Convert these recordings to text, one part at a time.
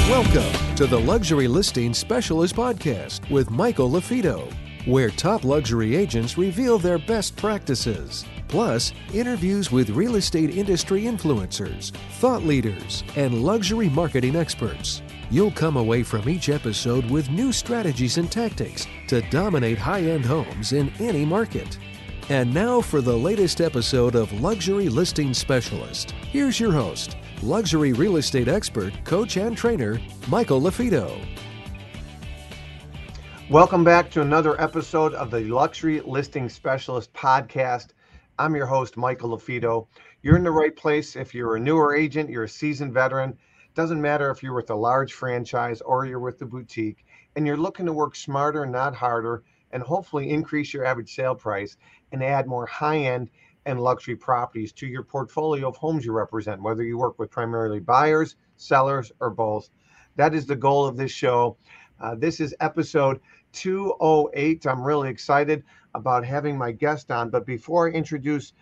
Welcome to the Luxury Listing Specialist Podcast with Michael LaFido, where top luxury agents reveal their best practices, plus interviews with real estate industry influencers, thought leaders, and luxury marketing experts. You'll come away from each episode with new strategies and tactics to dominate high-end homes in any market. And now for the latest episode of Luxury Listing Specialist. Here's your host, luxury real estate expert, coach, and trainer, Michael LaFido. Welcome back to another episode of the Luxury Listing Specialist Podcast. I'm your host, Michael LaFido. You're in the right place. If you're a newer agent, you're a seasoned veteran. Doesn't matter if you're with a large franchise or you're with the boutique, and you're looking to work smarter, not harder, and hopefully increase your average sale price and add more high-end and luxury properties to your portfolio of homes you represent, whether you work with primarily buyers, sellers, or both. That is the goal of this show. This is episode 208. I'm really excited about having my guest on. But before I introduce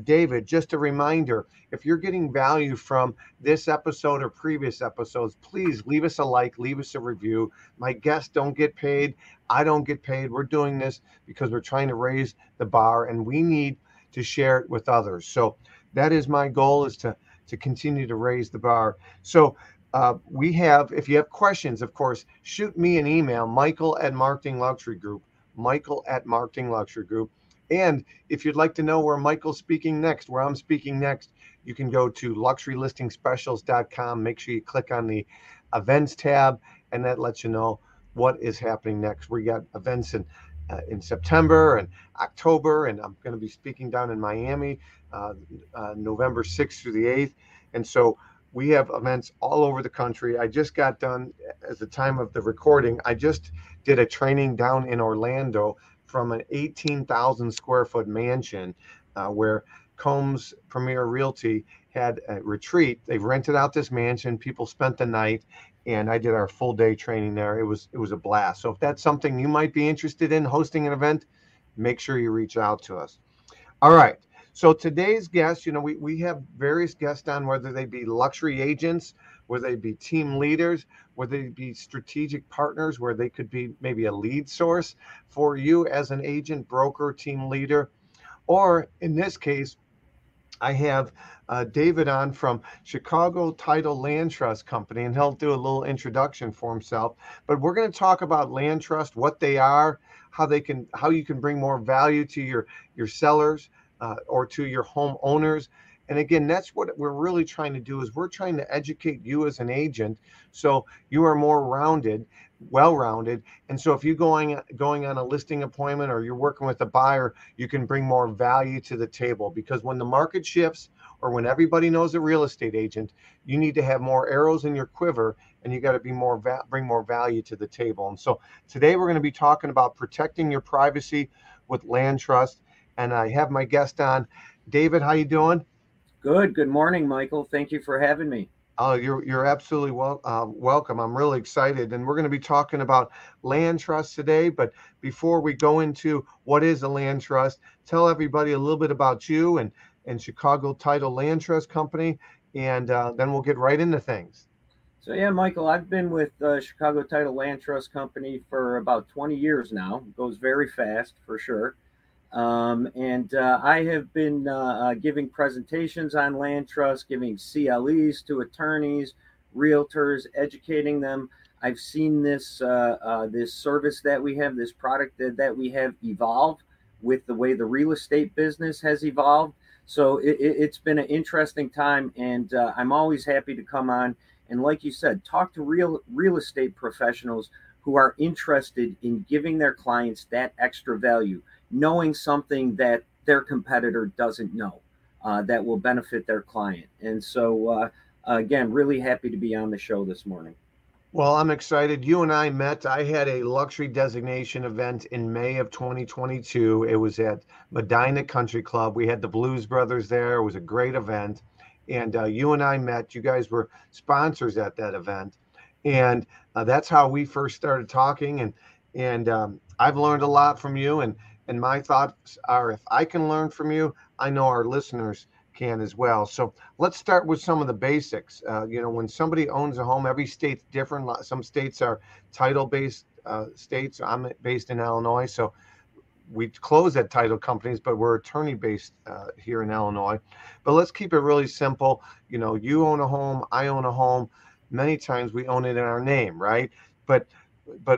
David, just a reminder, if you're getting value from this episode or previous episodes, please leave us a like, leave us a review. My guests don't get paid. I don't get paid. We're doing this because we're trying to raise the bar, and we need to share it with others. So that is my goal, is to continue to raise the bar. So if you have questions, of course, shoot me an email, Michael@Marketing Luxury Group, Michael@Marketing Luxury Group. And if you'd like to know where Michael's speaking next, where I'm speaking next, you can go to luxurylistingspecialist.com. Make sure you click on the events tab, and that lets you know what is happening next. We got events in September and October, and I'm going to be speaking down in Miami November 6th through the 8th. And so we have events all over the country. I just got done, at the time of the recording, I just did a training down in Orlando from an 18,000 square foot mansion where Combs Premier Realty had a retreat. They rented out this mansion. People spent the night, and I did our full day training there. It was a blast. So if that's something you might be interested in, hosting an event, make sure you reach out to us. All right. So today's guests, we have various guests on, whether they be luxury agents, whether they be team leaders, whether they be strategic partners, where they could be maybe a lead source for you as an agent, broker, team leader. Or in this case, I have David on from Chicago Title Land Trust Company, and he'll do a little introduction for himself. But we're going to talk about land trust, what they are, how you can bring more value to your sellers or to your homeowners. And again, that's what we're really trying to do, is we're trying to educate you as an agent so you are more well-rounded. And so if you're going on a listing appointment or you're working with a buyer, you can bring more value to the table. Because when the market shifts, or when everybody knows a real estate agent, you need to have more arrows in your quiver, and you got to be bring more value to the table. And so today we're going to be talking about protecting your privacy with land trust. And I have my guest on. David, how you doing? Good morning, Michael. Thank you for having me. Oh, you're absolutely welcome. I'm really excited. And we're going to be talking about land trust today. But before we go into what is a land trust, tell everybody a little bit about you and Chicago Title Land Trust Company, and then we'll get right into things. So yeah, Michael, I've been with Chicago Title Land Trust Company for about 20 years now. It goes very fast, for sure. And I have been giving presentations on land trust, giving CLEs to attorneys, realtors, educating them. I've seen this service that we have, this product that we have, evolve with the way the real estate business has evolved. So it's been an interesting time, and I'm always happy to come on and, like you said, talk to real estate professionals who are interested in giving their clients that extra value, knowing something that their competitor doesn't know that will benefit their client. And so, again, really happy to be on the show this morning. Well, I'm excited. You and I met. I had a luxury designation event in May of 2022. It was at Medina Country Club. We had the Blues Brothers there. It was a great event. And you and I met. You guys were sponsors at that event. And that's how we first started talking. And I've learned a lot from you. And my thoughts are, if I can learn from you, I know our listeners can as well. So let's start with some of the basics. When somebody owns a home, every state's different. Some states are title-based states. I'm based in Illinois, so we close at title companies, but we're attorney-based here in Illinois. But let's keep it really simple. You own a home, I own a home. Many times we own it in our name, right? But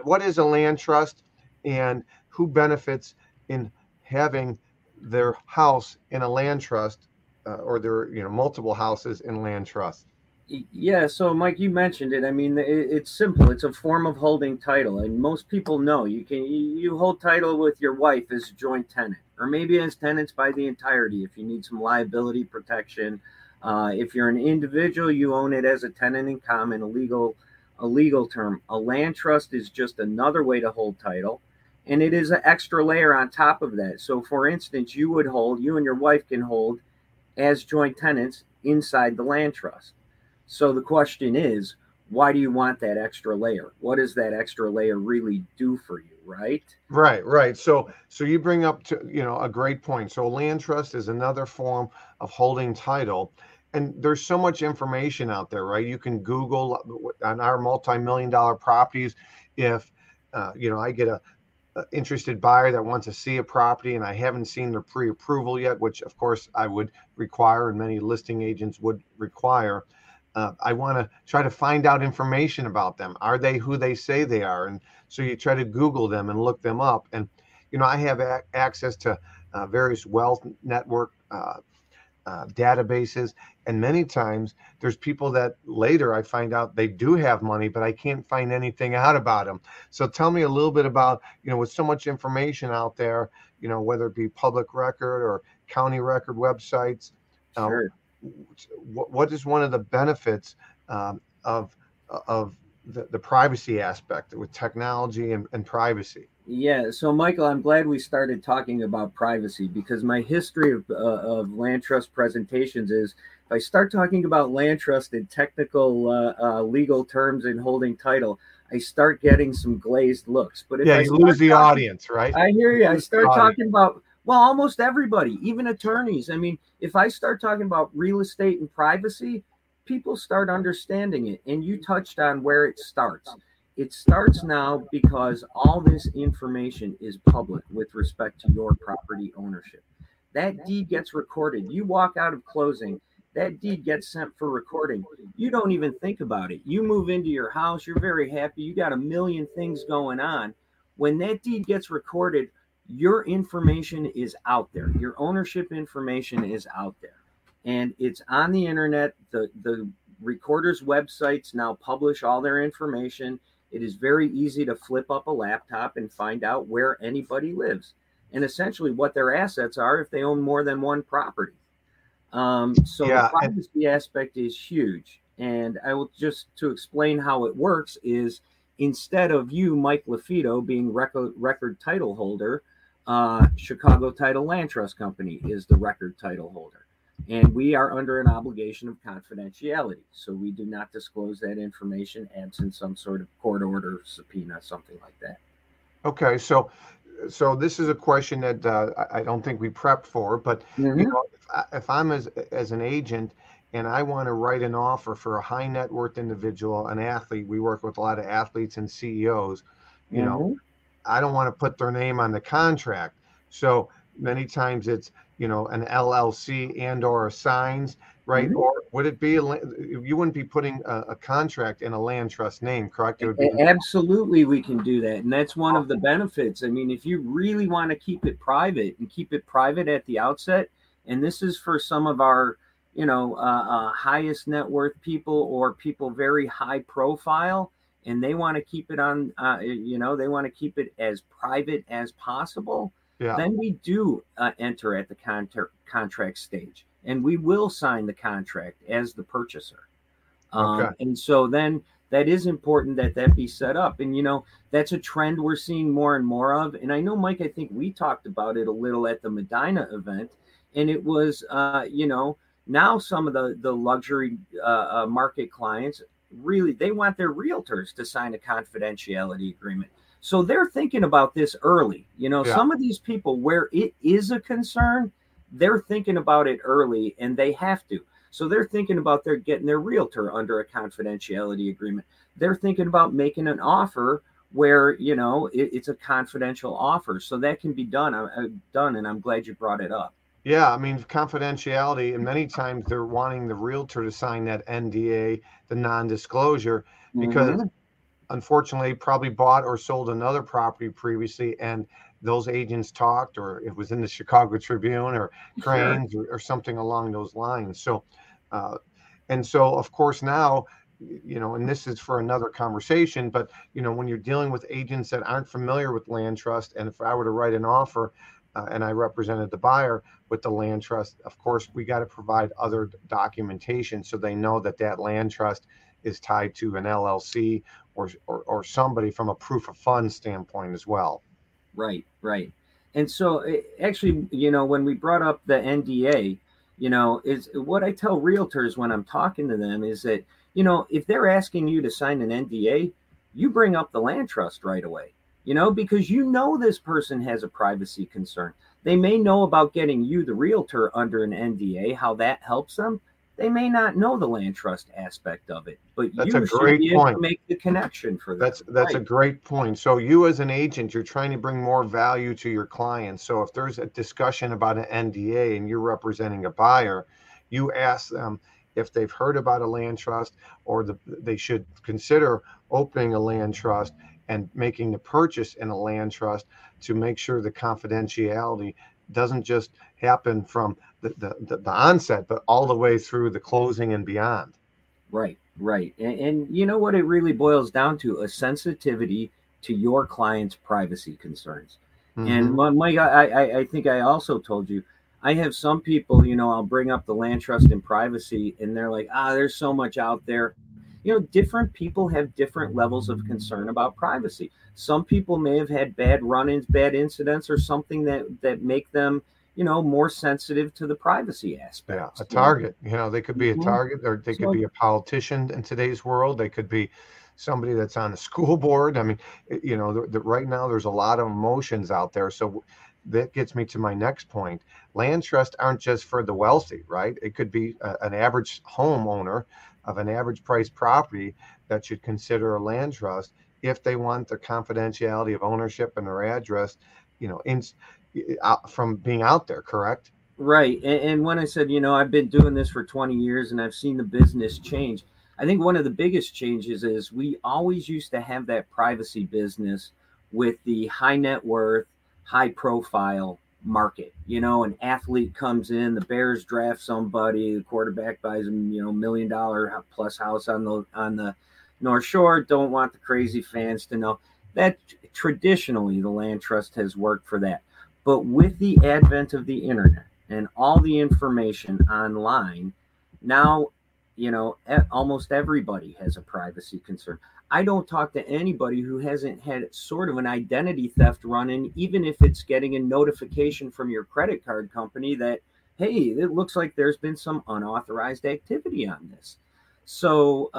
what is a land trust, and who benefits in having their house in a land trust, or their multiple houses in land trust? Yeah, so Mike, you mentioned it. I mean, it's simple. It's a form of holding title, and most people know you hold title with your wife as a joint tenant, or maybe as tenants by the entirety if you need some liability protection. If you're an individual, you own it as a tenant in common, a legal term. A land trust is just another way to hold title, and it is an extra layer on top of that. So, for instance, you and your wife can hold as joint tenants inside the land trust. So the question is, why do you want that extra layer? What does that extra layer really do for you, right? Right. So you bring up a great point. So a land trust is another form of holding title, and there's so much information out there, right? You can Google on our multi-million-dollar properties. If I get a interested buyer that wants to see a property and I haven't seen their pre-approval yet, which of course I would require and many listing agents would require. I want to try to find out information about them. Are they who they say they are? And so you try to Google them and look them up. And, I have access to various wealth network databases. And many times there's people that later I find out they do have money, but I can't find anything out about them. So tell me a little bit about, with so much information out there, whether it be public record or county record websites. Sure. What is one of the benefits of the privacy aspect with technology and privacy? Yeah, so Michael, I'm glad we started talking about privacy, because my history of land trust presentations is, if I start talking about land trust in technical legal terms and holding title, I start getting some glazed looks. But if you lose the audience, right? I hear you. I start talking about, well, almost everybody, even attorneys. I mean, if I start talking about real estate and privacy, people start understanding it. And you touched on where it starts. It starts now because all this information is public with respect to your property ownership. That deed gets recorded. You walk out of closing, that deed gets sent for recording. You don't even think about it. You move into your house, you're very happy, you got a million things going on. When that deed gets recorded, your information is out there. Your ownership information is out there. And it's on the internet. The recorders' websites now publish all their information. It is very easy to flip up a laptop and find out where anybody lives and essentially what their assets are if they own more than one property. The privacy aspect is huge. And I will just, to explain how it works, is instead of you, Mike LaFido, being record title holder, Chicago Title Land Trust Company is the record title holder. And we are under an obligation of confidentiality. So we do not disclose that information absent some sort of court order, subpoena, something like that. Okay. So this is a question that I don't think we prepped for, but if I'm as an agent and I want to write an offer for a high net worth individual, an athlete, we work with a lot of athletes and CEOs, I don't want to put their name on the contract. So many times it's, an LLC and or signs, right? Or would it be, you wouldn't be putting a contract in a land trust name, correct? It would be absolutely, we can do that. And that's one of the benefits. I mean, if you really want to keep it private and keep it private at the outset, and this is for some of our, highest net worth people or people very high profile, and they want to keep it on, they want to keep it as private as possible. Yeah. Then we do enter at the contract stage, and we will sign the contract as the purchaser. And so then that is important that be set up. And, that's a trend we're seeing more and more of. And I know, Mike, I think we talked about it a little at the Medina event, and it was, now some of the luxury market clients, really, they want their realtors to sign a confidentiality agreement. So they're thinking about this early. Some of these people where it is a concern, they're thinking about it early, and they have to. So they're thinking about getting their realtor under a confidentiality agreement. They're thinking about making an offer where, it's a confidential offer. So that can be done. And I'm glad you brought it up. Yeah, I mean, confidentiality, and many times they're wanting the realtor to sign that NDA, the non-disclosure, because unfortunately probably bought or sold another property previously, and those agents talked, or it was in the Chicago Tribune or Cranes or something along those lines. So, and so of course now, and this is for another conversation, but when you're dealing with agents that aren't familiar with land trust, and if I were to write an offer and I represented the buyer with the land trust, of course we got to provide other documentation so they know that land trust is tied to an LLC or somebody from a proof of funds standpoint as well. Right. And so actually, when we brought up the NDA, is what I tell realtors when I'm talking to them is that, if they're asking you to sign an NDA, you bring up the land trust right away, because this person has a privacy concern. They may know about getting you, the realtor, under an NDA, how that helps them. They may not know the land trust aspect of it, but that's you should be able to make the connection for that. That's a great point. So you as an agent, you're trying to bring more value to your clients. So if there's a discussion about an NDA and you're representing a buyer, you ask them if they've heard about a land trust, or they should consider opening a land trust and making the purchase in a land trust, to make sure the confidentiality doesn't just happen from the onset, but all the way through the closing and beyond. Right. And you know what it really boils down to? A sensitivity to your client's privacy concerns. And Mike, I think I also told you, I have some people, I'll bring up the land trust and privacy, and they're like, there's so much out there. Different people have different levels of concern about privacy. Some people may have had bad run-ins, bad incidents, or something that make them, more sensitive to the privacy aspect. Yeah, a target. They could be a target, or they could be a politician in today's world. They could be somebody that's on the school board. I mean, right now there's a lot of emotions out there. So that gets me to my next point. Land trusts aren't just for the wealthy, right? It could be an average homeowner of an average price property that should consider a land trust if they want the confidentiality of ownership and their address, from being out there, correct? Right. And when I said, I've been doing this for 20 years and I've seen the business change, I think one of the biggest changes is we always used to have that privacy business with the high net worth, high profile market. An athlete comes in, the Bears draft somebody, the quarterback buys them, $1 million plus house on the North Shore. Don't want the crazy fans to know that. Traditionally, the land trust has worked for that. But with the advent of the internet and all the information online, now, almost everybody has a privacy concern. I don't talk to anybody who hasn't had sort of an identity theft run-in, even if it's getting a notification from your credit card company that, hey, it looks like there's been some unauthorized activity on this. So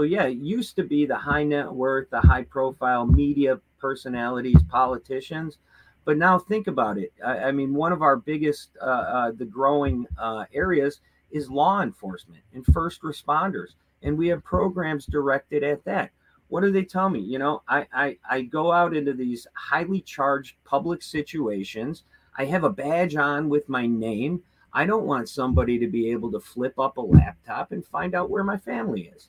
yeah, it used to be the high net worth, the high profile media personalities, politicians. But now think about it. I mean, one of our biggest, the growing areas is law enforcement and first responders. And we have programs directed at that. What do they tell me? I go out into these highly charged public situations. I have a badge on with my name. I don't want somebody to be able to flip up a laptop and find out where my family is.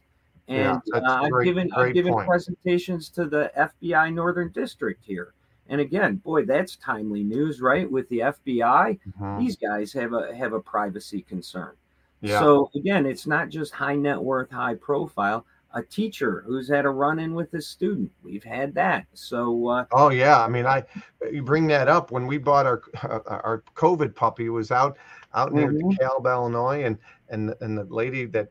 And I've given presentations to the FBI Northern District here. And again, boy, that's timely news, right? With the FBI, these guys have a privacy concern. Yeah. So again, it's not just high net worth, high profile. A teacher who's had a run-in with a student, we've had that. So oh yeah, I mean, you bring that up. When we bought our COVID puppy, it was out near DeKalb, Illinois, and the lady that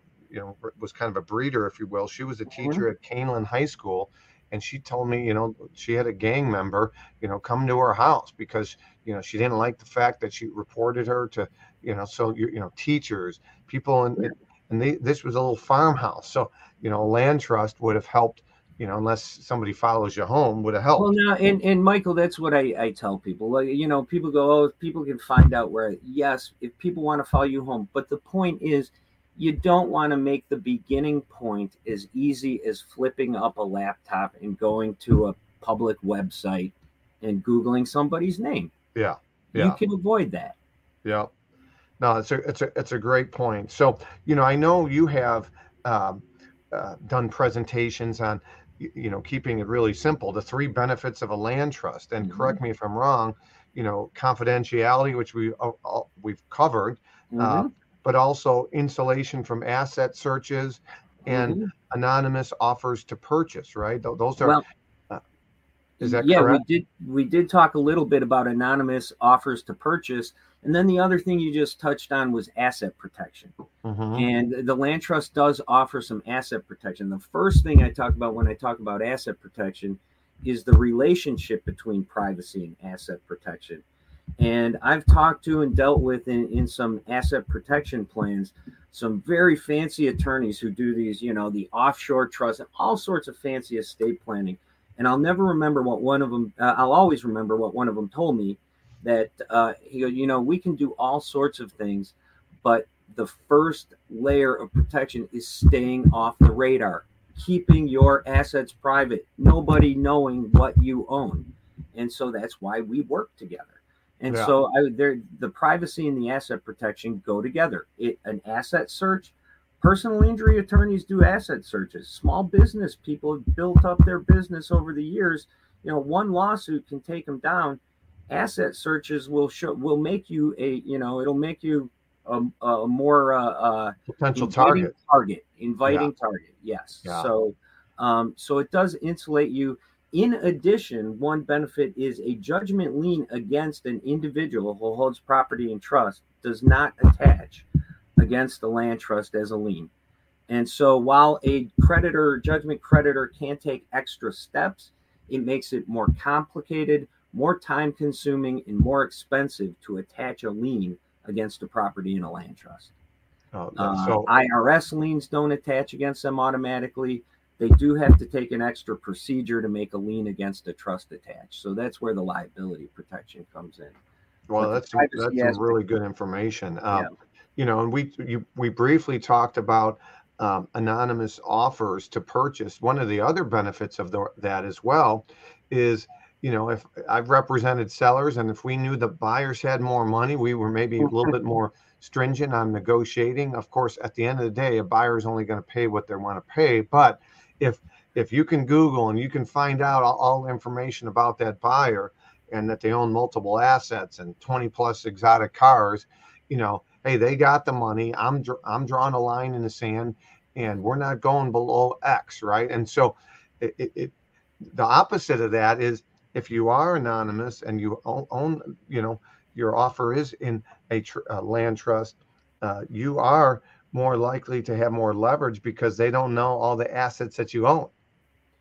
was kind of a breeder, if you will, she was a teacher at Canelan High School. And she told me, she had a gang member, come to her house because, she didn't like the fact that she reported her to, teachers, people, and this was a little farmhouse. So, land trust would have helped unless somebody follows you home, would have helped. Well, now, and Michael, that's what I tell people. Like, people go, oh, people can find out where. Yes, if people want to follow you home, but the point is, you don't want to make the beginning point as easy as flipping up a laptop and going to a public website and Googling somebody's name. Yeah. You can avoid that. Yeah. No, it's a great point. So, I know you have done presentations on, keeping it really simple, the 3 benefits of a land trust. And correct me if I'm wrong, confidentiality, which we've covered, but also insulation from asset searches and anonymous offers to purchase, right? Those are. Is that correct? We did talk a little bit about anonymous offers to purchase. And then the other thing you just touched on was asset protection. And the land trust does offer some asset protection. The first thing I talk about when I talk about asset protection is the relationship between privacy and asset protection. And I've talked to and dealt with in some asset protection plans, some very fancy attorneys who do these, the offshore trust and all sorts of fancy estate planning. And I'll never remember what one of them, I'll always remember what one of them told me, that he goes, we can do all sorts of things, but the first layer of protection is staying off the radar, keeping your assets private, nobody knowing what you own. And so that's why we work together. And so the privacy and the asset protection go together. An asset search, personal injury attorneys do asset searches. Small business people have built up their business over the years. One lawsuit can take them down. Asset searches will make you it'll make you a more potential inviting target. Yes. Yeah. So it does insulate you. In addition, one benefit is a judgment lien against an individual who holds property in trust does not attach against the land trust as a lien. And so while a judgment creditor can take extra steps, it makes it more complicated, more time consuming, and more expensive to attach a lien against a property in a land trust. IRS liens don't attach against them automatically. They do have to take an extra procedure to make a lien against a trust attached. So that's where the liability protection comes in. Well, that's some really good information. And we briefly talked about anonymous offers to purchase. One of the other benefits of that as well is, if I've represented sellers, and if we knew the buyers had more money, we were maybe a little bit more stringent on negotiating. Of course, at the end of the day, a buyer is only going to pay what they want to pay. But if you can Google and you can find out all the information about that buyer and that they own multiple assets and 20 plus exotic cars, hey, they got the money. I'm drawing a line in the sand, and we're not going below X, right? And so the opposite of that is, if you are anonymous and you own, your offer is in a land trust, you are more likely to have more leverage because they don't know all the assets that you own.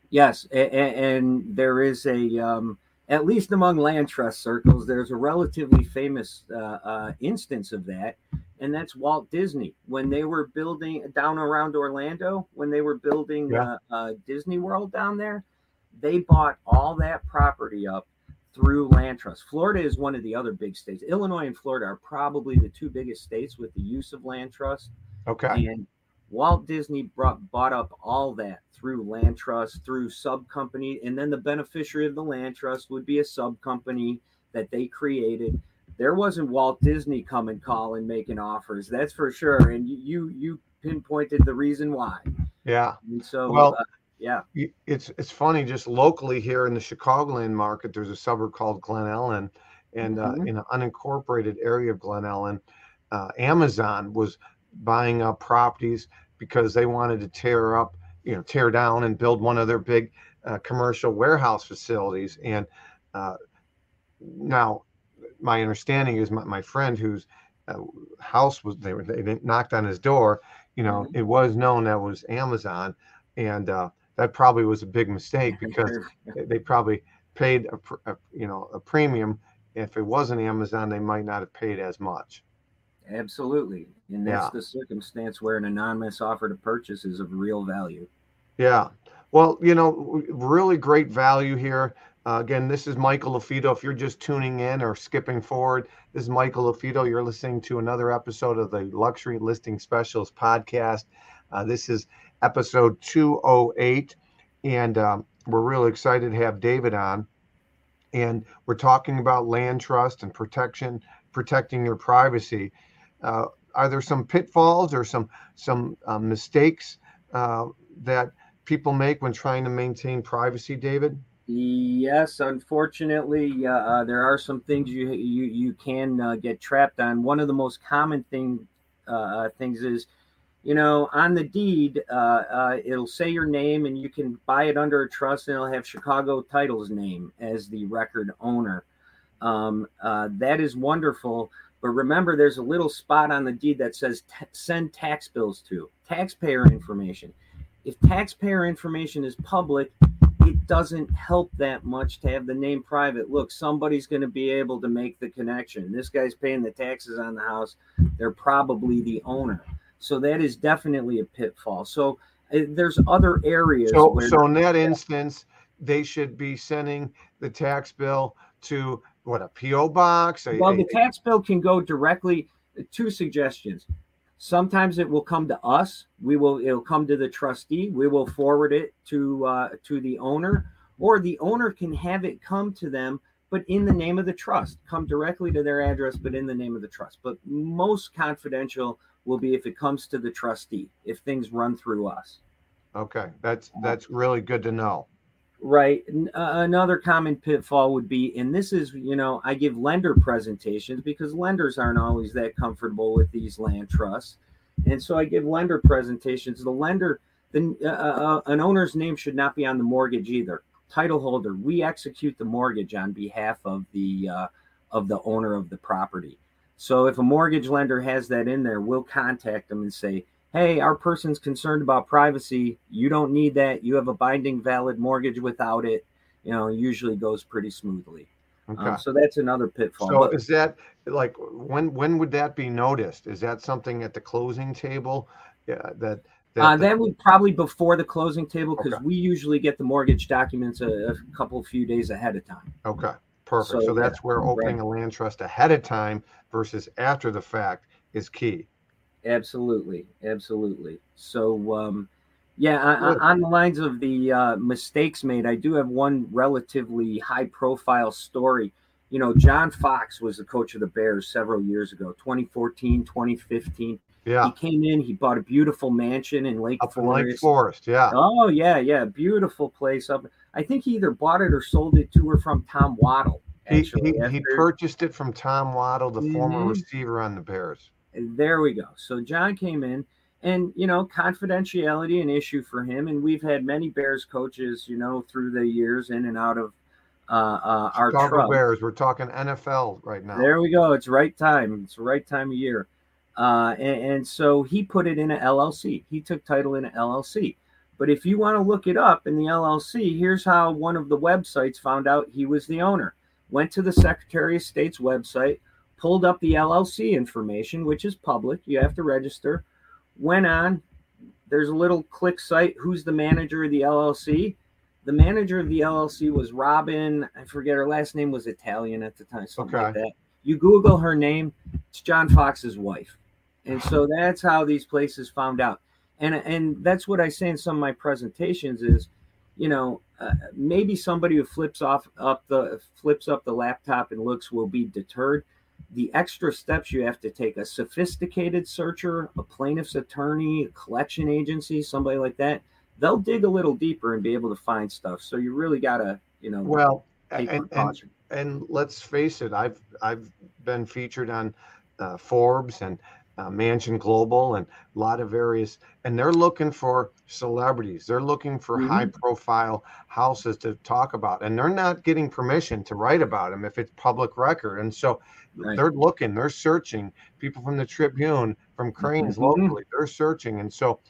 Yes, and there is at least among land trust circles, there's a relatively famous instance of that, and that's Walt Disney. When they were building down around Orlando, when they were building Disney World down there, they bought all that property up through land trust. Florida is one of the other big states. Illinois and Florida are probably the 2 biggest states with the use of land trust. Okay. And Walt Disney bought up all that through land trust, through sub company, and then the beneficiary of the land trust would be a sub company that they created. There wasn't Walt Disney coming calling, making offers, that's for sure. And you pinpointed the reason why. Yeah. And so, it's funny, just locally here in the Chicagoland market, there's a suburb called Glen Ellen, and in an unincorporated area of Glen Ellen, Amazon was buying up properties because they wanted to tear down and build one of their big commercial warehouse facilities. And now my understanding is my friend whose house was, they knocked on his door, it was known that was Amazon. And that probably was a big mistake because they probably paid a premium. If it wasn't Amazon, they might not have paid as much. Absolutely. And that's the circumstance where an anonymous offer to purchase is of real value. Yeah. Well, really great value here. Again, this is Michael LaFido. If you're just tuning in or skipping forward, this is Michael LaFido. You're listening to another episode of the Luxury Listing Specialist podcast. This is episode 208, and we're really excited to have David on. And we're talking about land trust and protecting your privacy. Are there some pitfalls or some mistakes that people make when trying to maintain privacy, David? Yes, unfortunately, there are some things you can get trapped on. One of the most common things is, on the deed, it'll say your name, and you can buy it under a trust, and it'll have Chicago Title's name as the record owner. That is wonderful. But remember, there's a little spot on the deed that says send tax bills to, taxpayer information. If taxpayer information is public, it doesn't help that much to have the name private. Look, somebody's going to be able to make the connection. This guy's paying the taxes on the house. They're probably the owner. So that is definitely a pitfall. So there's other areas. So in that instance, they should be sending the tax bill to what, a P.O. box? Well, the tax bill can go directly. Two suggestions. Sometimes it will come to us. It'll come to the trustee. We will forward it to the owner, or the owner can have it come to them, but in the name of the trust. Come directly to their address, but in the name of the trust. But most confidential will be if it comes to the trustee, if things run through us. Okay, that's really good to know. Right. Another common pitfall would be, and this is, I give lender presentations because lenders aren't always that comfortable with these land trusts. And so I give lender presentations. The lender, an owner's name should not be on the mortgage either. Title holder, we execute the mortgage on behalf of the owner of the property. So if a mortgage lender has that in there, we'll contact them and say, hey, our person's concerned about privacy. You don't need that. You have a binding valid mortgage without it. Usually goes pretty smoothly. Okay. So that's another pitfall. So is that like, when would that be noticed? Is that something at the closing table? Yeah, that would probably before the closing table, because we usually get the mortgage documents a few days ahead of time. Okay, perfect. So that's where opening a land trust ahead of time versus after the fact is key. Absolutely. So, on the lines of the mistakes made, I do have one relatively high-profile story. John Fox was the coach of the Bears several years ago, 2014, 2015. Yeah. He came in, he bought a beautiful mansion in Lake Forest. Yeah. Oh, yeah. Beautiful place up. I think he either bought it or sold it to or from Tom Waddle. Actually, he purchased it from Tom Waddle, the former receiver on the Bears. There we go. So John came in, and confidentiality an issue for him, and we've had many Bears coaches through the years in and out of our Chicago Bears. We're talking NFL right now. There we go. It's the right time of year. And so he put it in an LLC. He took title in an LLC. But if you want to look it up in the LLC, here's how one of the websites found out he was the owner. Went to the Secretary of State's website, pulled up the LLC information, which is public. You have to register. Went on. There's a little click site. Who's the manager of the LLC? The manager of the LLC was Robin. I forget, her last name was Italian at the time, something like that. You Google her name, it's John Fox's wife. And so that's how these places found out. And that's what I say in some of my presentations is, maybe somebody who flips up the laptop and looks will be deterred. The extra steps you have to take, a sophisticated searcher, a plaintiff's attorney, a collection agency, somebody like that, they'll dig a little deeper and be able to find stuff. So you really got to, take precaution. And let's face it, I've been featured on Forbes and Mansion Global and a lot of various, and they're looking for celebrities. They're looking for high-profile houses to talk about, and they're not getting permission to write about them if it's public record. And so they're looking, they're searching. People from the Tribune, from Cranes locally, they're searching. And so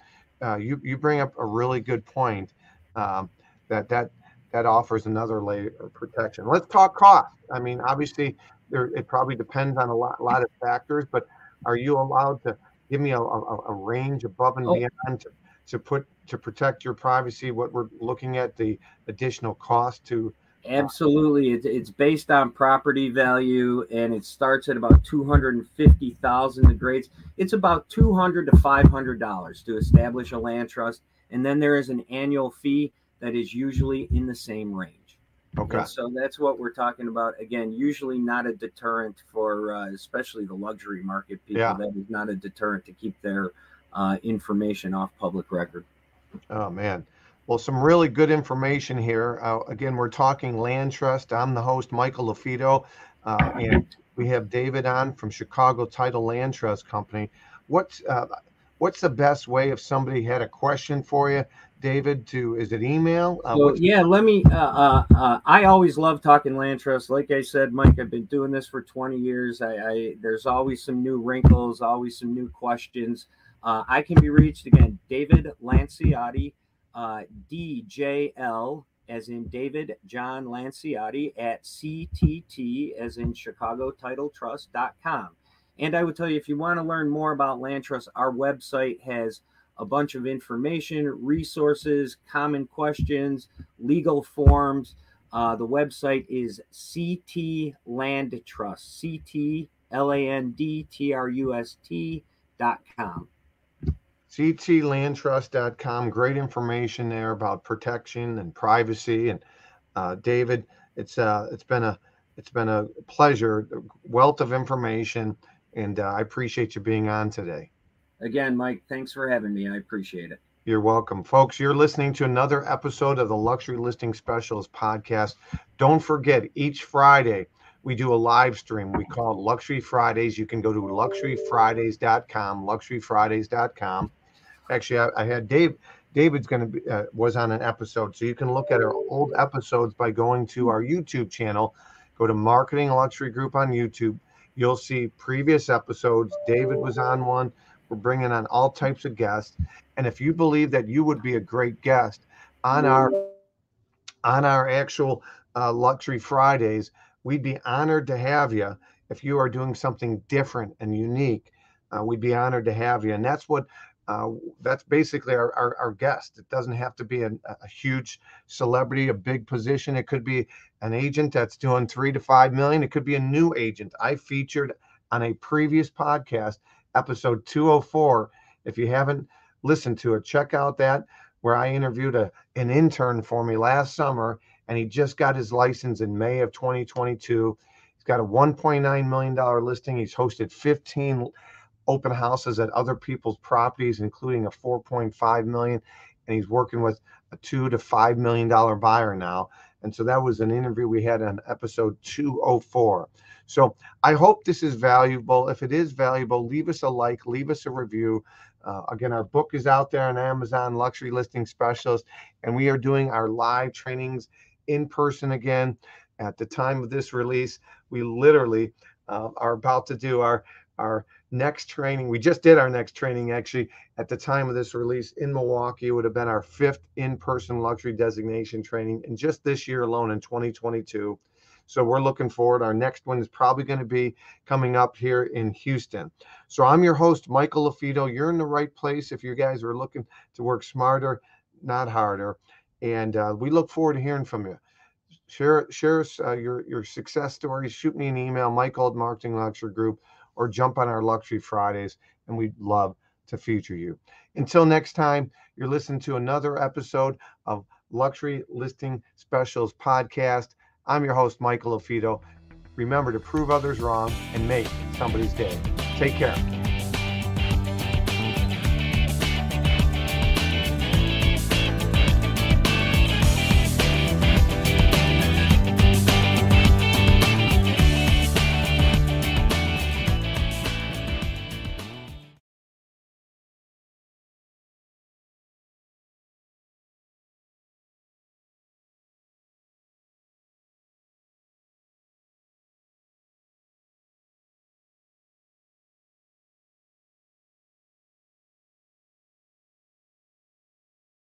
you bring up a really good point that offers another layer of protection. Let's talk cost. I mean, obviously, it probably depends on a lot of factors, but are you allowed to give me a range above and beyond to protect your privacy, what we're looking at, the additional cost to? Absolutely. It's based on property value, and it starts at about $250,000. The grades, it's about $200 to $500 to establish a land trust, and then there is an annual fee that is usually in the same range. Okay. And so that's what we're talking about. Again, usually not a deterrent for especially the luxury market people. Yeah. That is not a deterrent to keep their information off public record. Oh, man. Well, some really good information here. Again, we're talking land trust. I'm the host, Michael LaFido, and we have David on from Chicago Title Land Trust Company. What's the best way if somebody had a question for you, David? Is it email? Let me. I always love talking land trust. Like I said, Mike, I've been doing this for 20 years. There's always some new wrinkles, always some new questions. I can be reached again, David Lanciotti. DJL as in David John Lanciotti at CTT as in ChicagoTitleTrust.com. And I would tell you, if you want to learn more about land trust, our website has a bunch of information, resources, common questions, legal forms. The website is CT Land Trust, CTLandTrust.com. ctlandtrust.com. Great information there about protection and privacy. And David, it's been a pleasure, a wealth of information, and I appreciate you being on today. Again, Mike, thanks for having me. I appreciate it. You're welcome. Folks, you're listening to another episode of the Luxury Listing Specialist podcast. Don't forget, each Friday we do a live stream. We call it Luxury Fridays. You can go to luxuryfridays.com, luxuryfridays.com. Actually, I had David's going to be, was on an episode. So you can look at our old episodes by going to our YouTube channel. Go to Marketing Luxury Group on YouTube. You'll see previous episodes. David was on one. We're bringing on all types of guests. And if you believe that you would be a great guest on our actual Luxury Fridays, we'd be honored to have you. If you are doing something different and unique, we'd be honored to have you. And that's basically our guest. It doesn't have to be a huge celebrity, a big position. It could be an agent that's doing $3 to $5 million. It could be a new agent. I featured on a previous podcast, episode 204. If you haven't listened to it, check out that, where I interviewed an intern for me last summer, and he just got his license in May of 2022. He's got a $1.9 million listing. He's hosted 15 open houses at other people's properties, including a $4.5 million, and he's working with a $2 to $5 million buyer now. And so that was an interview we had on episode 204. So I hope this is valuable. If it is valuable, leave us a like, leave us a review. Again, our book is out there on Amazon, Luxury Listing Specialist, and we are doing our live trainings in person again. At the time of this release, we literally are about to do our next training. We just did our next training, actually, at the time of this release in Milwaukee. It would have been our 5th in-person luxury designation training in just this year alone in 2022. So we're looking forward. Our next one is probably going to be coming up here in Houston. So I'm your host, Michael LaFido. You're in the right place if you guys are looking to work smarter, not harder. And we look forward to hearing from you. Share us your success stories. Shoot me an email, Michael@Marketing Luxury Group, or jump on our Luxury Fridays, and we'd love to feature you. Until next time, you're listening to another episode of Luxury Listing Specials Podcast. I'm your host, Michael LaFido. Remember to prove others wrong and make somebody's day. Take care.